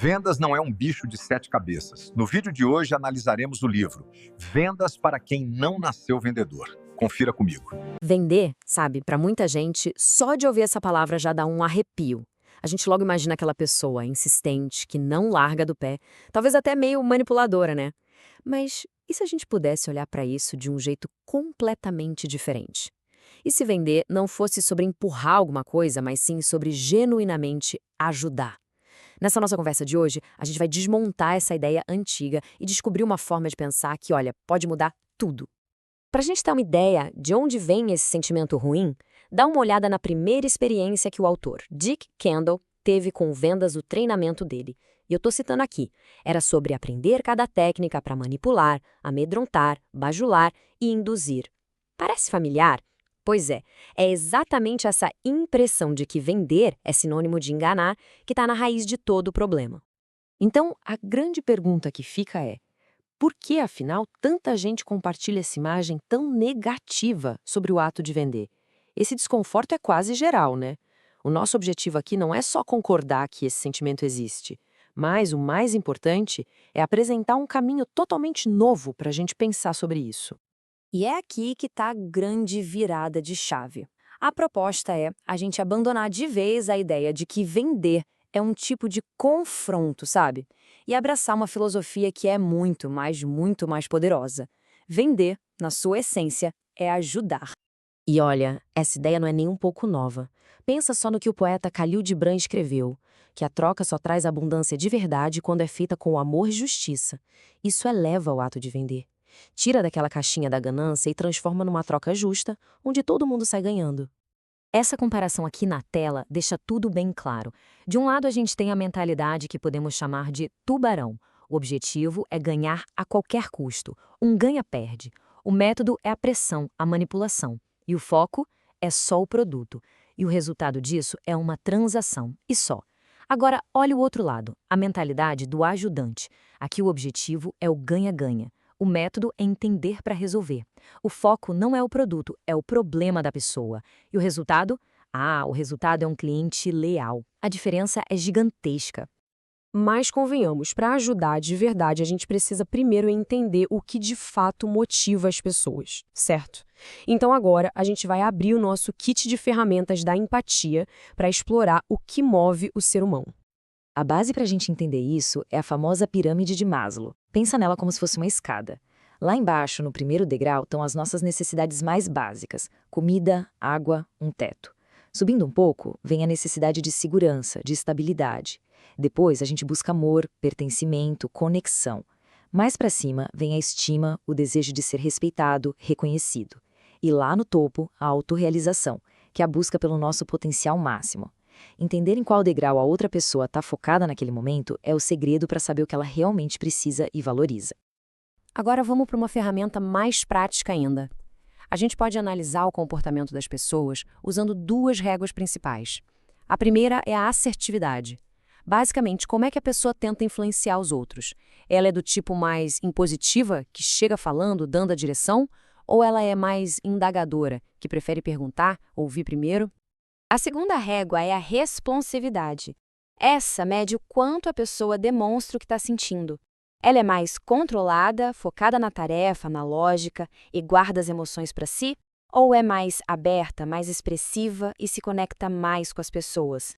Vendas não é um bicho de sete cabeças. No vídeo de hoje analisaremos o livro Vendas para quem não nasceu vendedor. Confira comigo. Vender, sabe, para muita gente, só de ouvir essa palavra já dá um arrepio. A gente logo imagina aquela pessoa insistente, que não larga do pé, talvez até meio manipuladora, né? Mas e se a gente pudesse olhar para isso de um jeito completamente diferente? E se vender não fosse sobre empurrar alguma coisa, mas sim sobre genuinamente ajudar? Nessa nossa conversa de hoje, a gente vai desmontar essa ideia antiga e descobrir uma forma de pensar que, olha, pode mudar tudo. Para a gente ter uma ideia de onde vem esse sentimento ruim, dá uma olhada na primeira experiência que o autor, Dick Kendall, teve com vendas do treinamento dele. E eu estou citando aqui. Era sobre aprender cada técnica para manipular, amedrontar, bajular e induzir. Parece familiar? Pois é exatamente essa impressão de que vender é sinônimo de enganar que está na raiz de todo o problema. Então, a grande pergunta que fica é: por que, afinal, tanta gente compartilha essa imagem tão negativa sobre o ato de vender? Esse desconforto é quase geral, né? O nosso objetivo aqui não é só concordar que esse sentimento existe, mas o mais importante é apresentar um caminho totalmente novo para a gente pensar sobre isso. E é aqui que está a grande virada de chave. A proposta é a gente abandonar de vez a ideia de que vender é um tipo de confronto, sabe? E abraçar uma filosofia que é muito mais poderosa. Vender, na sua essência, é ajudar. E olha, essa ideia não é nem um pouco nova. Pensa só no que o poeta Khalil Gibran escreveu, que a troca só traz abundância de verdade quando é feita com amor e justiça. Isso eleva o ato de vender. Tira daquela caixinha da ganância e transforma numa troca justa, onde todo mundo sai ganhando. Essa comparação aqui na tela deixa tudo bem claro. De um lado, a gente tem a mentalidade que podemos chamar de tubarão. O objetivo é ganhar a qualquer custo, um ganha-perde. O método é a pressão, a manipulação. E o foco é só o produto. E o resultado disso é uma transação, e só. Agora, olha o outro lado, a mentalidade do ajudante. Aqui o objetivo é o ganha-ganha. O método é entender para resolver. O foco não é o produto, é o problema da pessoa. E o resultado? O resultado é um cliente leal. A diferença é gigantesca. Mas convenhamos, para ajudar de verdade, a gente precisa primeiro entender o que de fato motiva as pessoas, certo? Então agora a gente vai abrir o nosso kit de ferramentas da empatia para explorar o que move o ser humano. A base para a gente entender isso é a famosa pirâmide de Maslow. Pensa nela como se fosse uma escada. Lá embaixo, no primeiro degrau, estão as nossas necessidades mais básicas: comida, água, um teto. Subindo um pouco, vem a necessidade de segurança, de estabilidade. Depois, a gente busca amor, pertencimento, conexão. Mais para cima, vem a estima, o desejo de ser respeitado, reconhecido. E lá no topo, a autorrealização, que é a busca pelo nosso potencial máximo. Entender em qual degrau a outra pessoa está focada naquele momento é o segredo para saber o que ela realmente precisa e valoriza. Agora vamos para uma ferramenta mais prática ainda. A gente pode analisar o comportamento das pessoas usando duas réguas principais. A primeira é a assertividade. Basicamente, como é que a pessoa tenta influenciar os outros? Ela é do tipo mais impositiva, que chega falando, dando a direção? Ou ela é mais indagadora, que prefere perguntar, ouvir primeiro? A segunda régua é a responsividade. Essa mede o quanto a pessoa demonstra o que está sentindo. Ela é mais controlada, focada na tarefa, na lógica e guarda as emoções para si? Ou é mais aberta, mais expressiva e se conecta mais com as pessoas?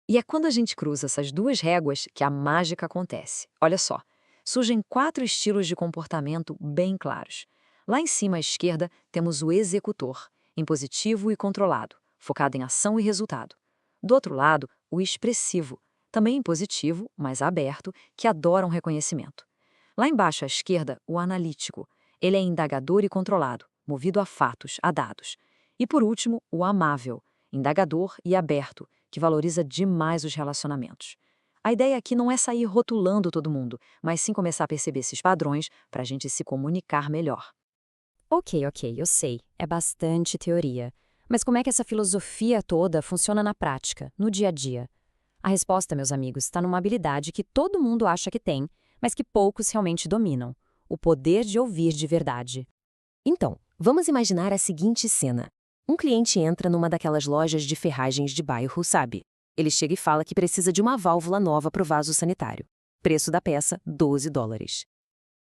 E é quando a gente cruza essas duas réguas que a mágica acontece. Olha só, surgem 4 estilos de comportamento bem claros. Lá em cima à esquerda temos o executor, impositivo e controlado, focado em ação e resultado. Do outro lado, o expressivo, também impositivo, mas aberto, que adora um reconhecimento. Lá embaixo à esquerda, o analítico. Ele é indagador e controlado, movido a fatos, a dados. E por último, o amável, indagador e aberto, que valoriza demais os relacionamentos. A ideia aqui não é sair rotulando todo mundo, mas sim começar a perceber esses padrões para a gente se comunicar melhor. Ok, eu sei, é bastante teoria. Mas como é que essa filosofia toda funciona na prática, no dia a dia? A resposta, meus amigos, está numa habilidade que todo mundo acha que tem, mas que poucos realmente dominam: o poder de ouvir de verdade. Então, vamos imaginar a seguinte cena. Um cliente entra numa daquelas lojas de ferragens de bairro, sabe? Ele chega e fala que precisa de uma válvula nova para o vaso sanitário. Preço da peça, $12.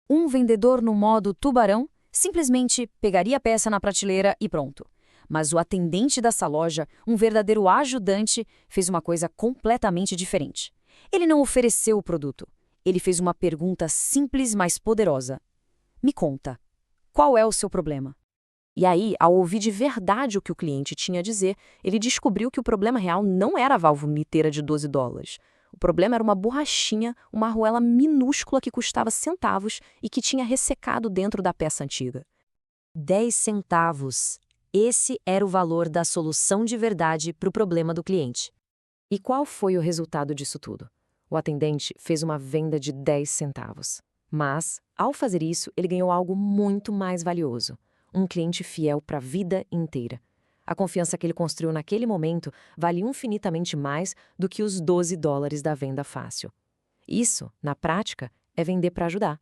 Um vendedor no modo tubarão simplesmente pegaria a peça na prateleira e pronto. Mas o atendente dessa loja, um verdadeiro ajudante, fez uma coisa completamente diferente. Ele não ofereceu o produto. Ele fez uma pergunta simples, mas poderosa. Me conta, qual é o seu problema? E aí, ao ouvir de verdade o que o cliente tinha a dizer, ele descobriu que o problema real não era a válvula inteira de $12. O problema era uma borrachinha, uma arruela minúscula que custava centavos e que tinha ressecado dentro da peça antiga. 10 centavos. Esse era o valor da solução de verdade para o problema do cliente. E qual foi o resultado disso tudo? O atendente fez uma venda de 10 centavos. Mas, ao fazer isso, ele ganhou algo muito mais valioso. Um cliente fiel para a vida inteira. A confiança que ele construiu naquele momento vale infinitamente mais do que os $12 da venda fácil. Isso, na prática, é vender para ajudar.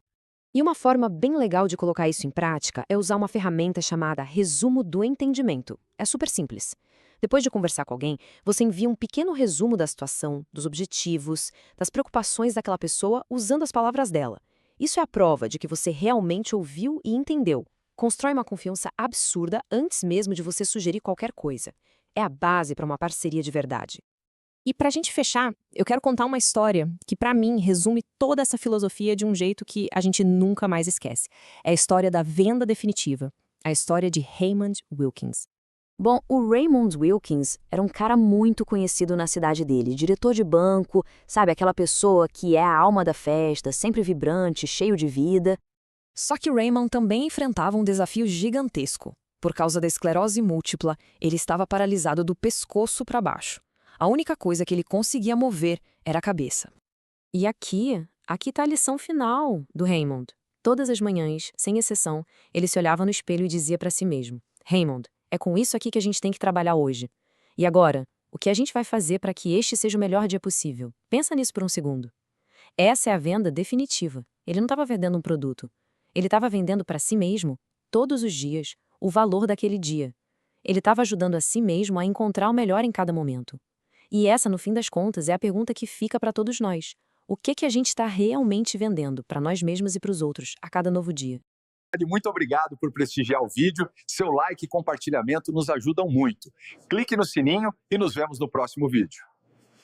E uma forma bem legal de colocar isso em prática é usar uma ferramenta chamada resumo do entendimento. É super simples. Depois de conversar com alguém, você envia um pequeno resumo da situação, dos objetivos, das preocupações daquela pessoa usando as palavras dela. Isso é a prova de que você realmente ouviu e entendeu. Constrói uma confiança absurda antes mesmo de você sugerir qualquer coisa. É a base para uma parceria de verdade. E para a gente fechar, eu quero contar uma história que, para mim, resume toda essa filosofia de um jeito que a gente nunca mais esquece. É a história da venda definitiva. A história de Raymond Wilkins. Bom, o Raymond Wilkins era um cara muito conhecido na cidade dele, diretor de banco, sabe, aquela pessoa que é a alma da festa, sempre vibrante, cheio de vida. Só que Raymond também enfrentava um desafio gigantesco. Por causa da esclerose múltipla, ele estava paralisado do pescoço para baixo. A única coisa que ele conseguia mover era a cabeça. E aqui está a lição final do Raymond. Todas as manhãs, sem exceção, ele se olhava no espelho e dizia para si mesmo: Raymond, é com isso aqui que a gente tem que trabalhar hoje. E agora, o que a gente vai fazer para que este seja o melhor dia possível? Pensa nisso por um segundo. Essa é a venda definitiva. Ele não estava vendendo um produto. Ele estava vendendo para si mesmo, todos os dias, o valor daquele dia. Ele estava ajudando a si mesmo a encontrar o melhor em cada momento. E essa, no fim das contas, é a pergunta que fica para todos nós. O que a gente está realmente vendendo para nós mesmos e para os outros a cada novo dia? Muito obrigado por prestigiar o vídeo. Seu like e compartilhamento nos ajudam muito. Clique no sininho e nos vemos no próximo vídeo.